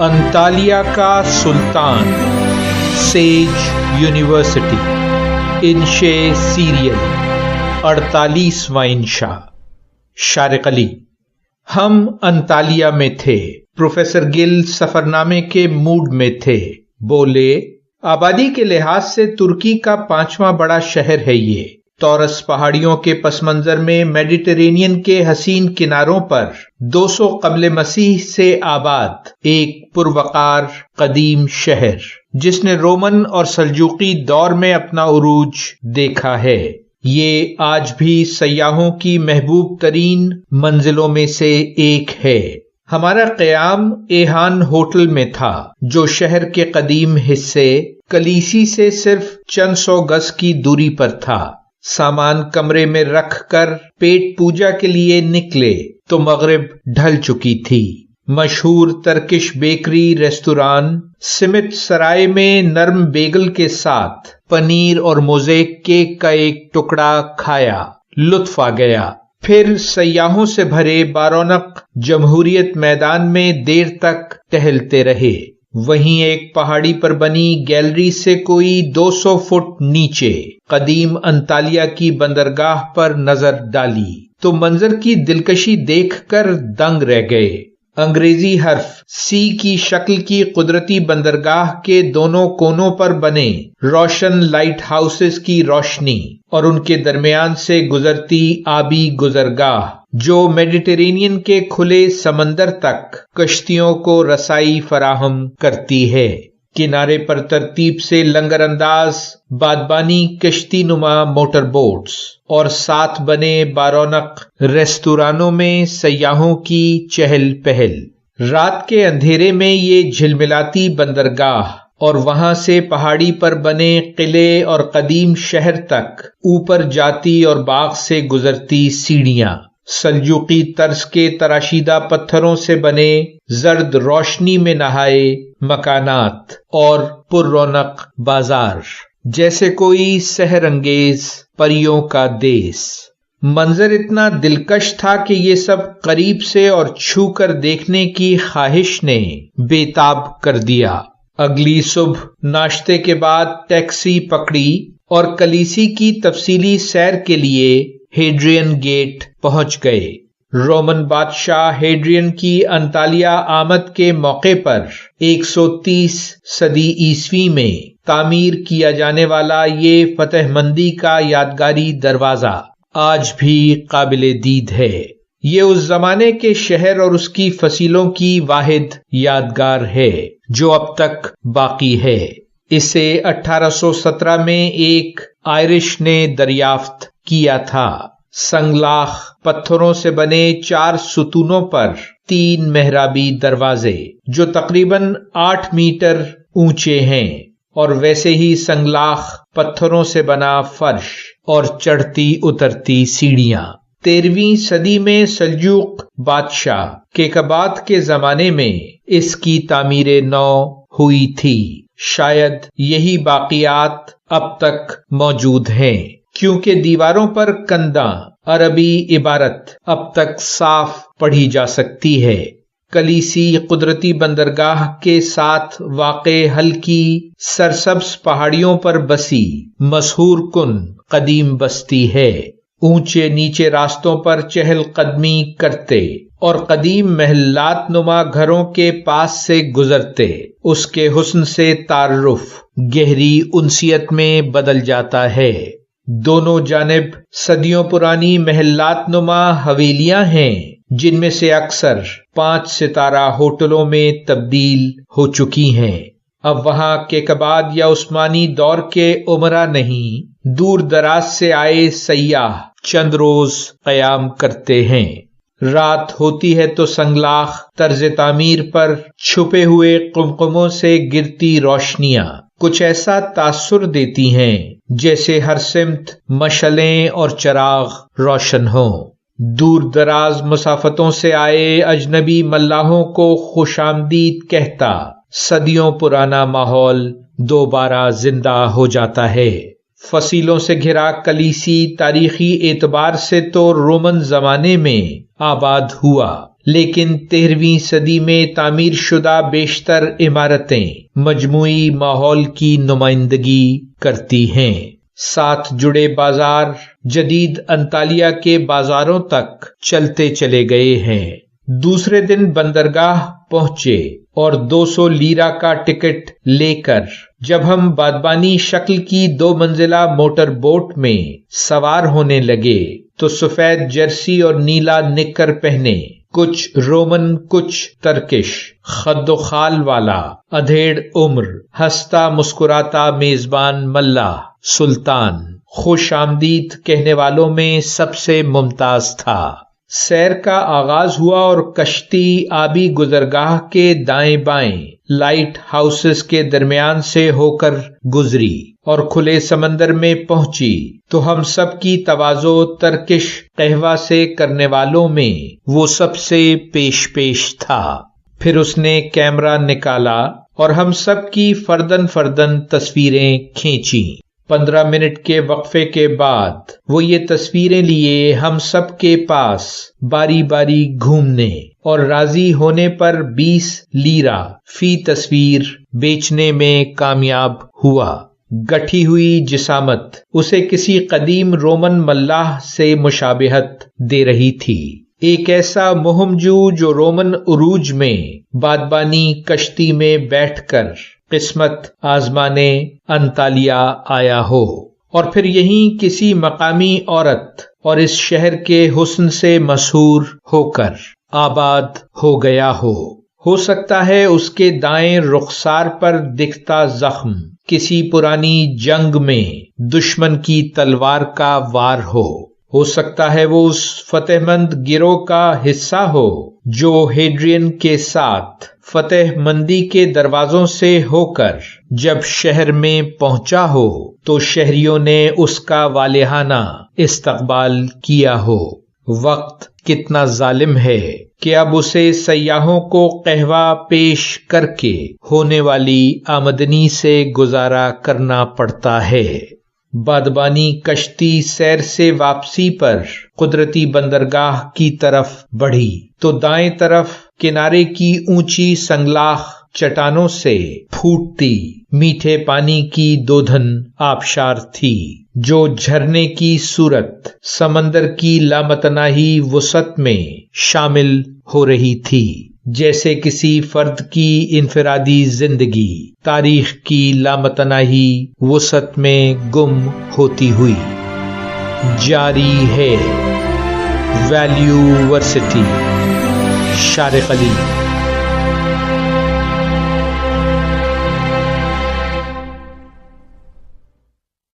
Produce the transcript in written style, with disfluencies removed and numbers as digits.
Antalya का सुल्तान, says university, इंशे serial, 48वां इंशा। शारिक अली। हम Antalya में थे। प्रोफेसर गिल सफरनामे के मूड में थे। बोले, आबादी के लिहाज से तुर्की का 5वां बड़ा शहर है ये। तौरस पहाड़ियों के पसमंजर में मेडिटेरेनियन के हसीन किनारों पर 200 कबल मसीह से आबाद एक पुरवकार कदीम शहर, जिसने रोमन और सल्जूकी दौर में अपना उरूज देखा है। ये आज भी सयाहों की महबूब तरीन मंजिलों में से एक है। हमारा क़याम एहान होटल में था, जो शहर के कदीम हिस्से कलीसी से सिर्फ चंद सौ गज की दूरी पर था। सामान कमरे में रख कर पेट पूजा के लिए निकले तो मगरिब ढल चुकी थी। मशहूर तर्किश बेकरी रेस्तुरान सिमित सराय में नरम बेगल के साथ पनीर और मोज़ेक केक का एक टुकड़ा खाया, लुत्फ आ गया। फिर सयाहों से भरे बारौनक जमहूरियत मैदान में देर तक टहलते रहे। वहीं एक पहाड़ी पर बनी गैलरी से कोई 200 फुट नीचे कदीम अंतालिया की बंदरगाह पर नजर डाली तो मंजर की दिलकशी देखकर दंग रह गए। अंग्रेजी हर्फ सी की शक्ल की कुदरती बंदरगाह के दोनों कोनों पर बने रोशन लाइट हाउसेस की रोशनी और उनके दरमियान से गुजरती आबी गुजरगाह, जो मेडिटेरेनियन के खुले समंदर तक कश्तियों को रसाई फराहम करती है। किनारे पर तरतीब से लंगर अंदाज बादबानी कश्ती नुमा मोटर बोट्स और साथ बने बारौनक रेस्तुरानों में सयाहों की चहल पहल। रात के अंधेरे में ये झिलमिलाती बंदरगाह और वहां से पहाड़ी पर बने किले और कदीम शहर तक ऊपर जाती और बाग से गुजरती सीढ़ियां, सल्जूकी तर्ज के तराशीदा पत्थरों से बने जर्द रोशनी में नहाए मकानात और पुररौनक बाजार, जैसे कोई सहरंगेज परियों का देश। मंजर इतना दिलकश था कि ये सब करीब से और छू कर देखने की ख्वाहिश ने बेताब कर दिया। अगली सुबह नाश्ते के बाद टैक्सी पकड़ी और कलीसी की तफसीली सैर के लिए हेड्रियन गेट पहुंच गए। रोमन बादशाह हेड्रियन की अंतालिया आमद के मौके पर 130 सदी ईस्वी में तामीर किया जाने वाला ये फतहमंदी का यादगारी दरवाजा आज भी काबिले दीद है। ये उस जमाने के शहर और उसकी फसीलों की वाहिद यादगार है जो अब तक बाकी है। इसे 1817 में एक आयरिश ने दरियाफ्त किया था। संगलाख पत्थरों से बने 4 सुतूनों पर 3 मेहराबी दरवाजे, जो तकरीबन 8 मीटर ऊंचे हैं, और वैसे ही संगलाख पत्थरों से बना फर्श और चढ़ती उतरती सीढ़ियां। 13वीं सदी में सल्जूक बादशाह केकबाद के जमाने में इसकी तामीरे नौ हुई थी। शायद यही बाकियात अब तक मौजूद हैं, क्योंकि दीवारों पर कंदा अरबी इबारत अब तक साफ पढ़ी जा सकती है। कलीसी कुदरती बंदरगाह के साथ वाक़े हल्की सरसब्ज पहाड़ियों पर बसी मशहूर कुन कदीम बस्ती है। ऊंचे नीचे रास्तों पर चहल कदमी करते और कदीम महल्लात नुमा घरों के पास से गुजरते उसके हुस्न से तारुफ गहरी उनसियत में बदल जाता है। दोनों जानिब सदियों पुरानी महल्लात नुमा हवेलियां हैं, जिनमें से अक्सर 5 सितारा होटलों में तब्दील हो चुकी हैं। अब वहां केकबाद या उस्मानी दौर के उमरा नहीं, दूर दराज से आए सयाह चंद रोज कयाम करते हैं। रात होती है तो संगलाख तर्ज तामीर पर छुपे हुए कुमकुमों से गिरती रोशनियां कुछ ऐसा तासुर देती हैं जैसे हर सिमत मशलें और चिराग रोशन हों। दूर दराज मुसाफतों से आए अजनबी मल्लाहों को खुशामदीद कहता सदियों पुराना माहौल दोबारा जिंदा हो जाता है। फसीलों से घिरा कलीसी तारीखी एतबार से तो रोमन जमाने में आबाद हुआ, لیکن 13ویں صدی میں تعمیر شدہ بیشتر عمارتیں مجموعی ماحول کی نمائندگی کرتی ہیں۔ ساتھ جڑے بازار جدید انطالیہ کے بازاروں تک چلتے چلے گئے ہیں۔ دوسرے دن بندرگاہ پہنچے اور 200 لیرہ کا ٹکٹ لے کر جب ہم بادبانی شکل کی 2 منزلہ موٹر بوٹ میں سوار ہونے لگے تو سفید جرسی اور نیلا نکر پہنے، کچھ رومن کچھ ترکش، خد و خال والا ادھیڑ عمر ہنستا مسکراتا میزبان ملا سلطان خوش آمدید کہنے والوں میں سب سے ممتاز تھا۔ سیر کا آغاز ہوا اور کشتی آبی گزرگاہ کے دائیں بائیں لائٹ ہاؤسز کے درمیان سے ہو کر گزری اور کھلے سمندر میں پہنچی تو ہم سب کی تواضع ترکش قہوہ سے کرنے والوں میں وہ سب سے پیش تھا۔ پھر اس نے کیمرہ نکالا اور ہم سب کی فردن فردن تصویریں کھینچیں۔ 15 منٹ کے وقفے کے بعد وہ یہ تصویریں لیے ہم سب کے پاس باری باری گھومنے اور راضی ہونے پر 20 لیرہ فی تصویر بیچنے میں کامیاب ہوا۔ گٹھی ہوئی جسامت اسے کسی قدیم رومن ملاح سے مشابہت دے رہی تھی، ایک ایسا مہمجو جو رومن عروج میں بادبانی کشتی میں بیٹھ کر قسمت آزمانے انطالیہ آیا ہو اور پھر یہیں کسی مقامی عورت اور اس شہر کے حسن سے مسحور ہو کر آباد ہو گیا ہو سکتا ہے اس کے دائیں رخسار پر دکھتا زخم کسی پرانی جنگ میں دشمن کی تلوار کا وار ہو سکتا ہے وہ اس فتح مند گروہ کا حصہ ہو جو ہیڈرین کے ساتھ فتح مندی کے دروازوں سے ہو کر جب شہر میں پہنچا ہو تو شہریوں نے اس کا والہانہ استقبال کیا ہو۔ وقت کتنا ظالم ہے کہ اب اسے سیاحوں کو قہوہ پیش کر کے ہونے والی آمدنی سے گزارا کرنا پڑتا ہے۔ بادبانی کشتی سیر سے واپسی پر قدرتی بندرگاہ کی طرف بڑھی تو دائیں طرف کنارے کی اونچی سنگلاخ چٹانوں سے پھوٹتی میٹھے پانی کی دودھن آبشار تھی جو جھرنے کی صورت سمندر کی لامتناہی وسعت میں شامل ہو رہی تھی، جیسے کسی فرد کی انفرادی زندگی تاریخ کی لامتناہی وسعت میں گم ہوتی ہوئی۔ جاری ہے ویلیو ورسٹی، شارق علی۔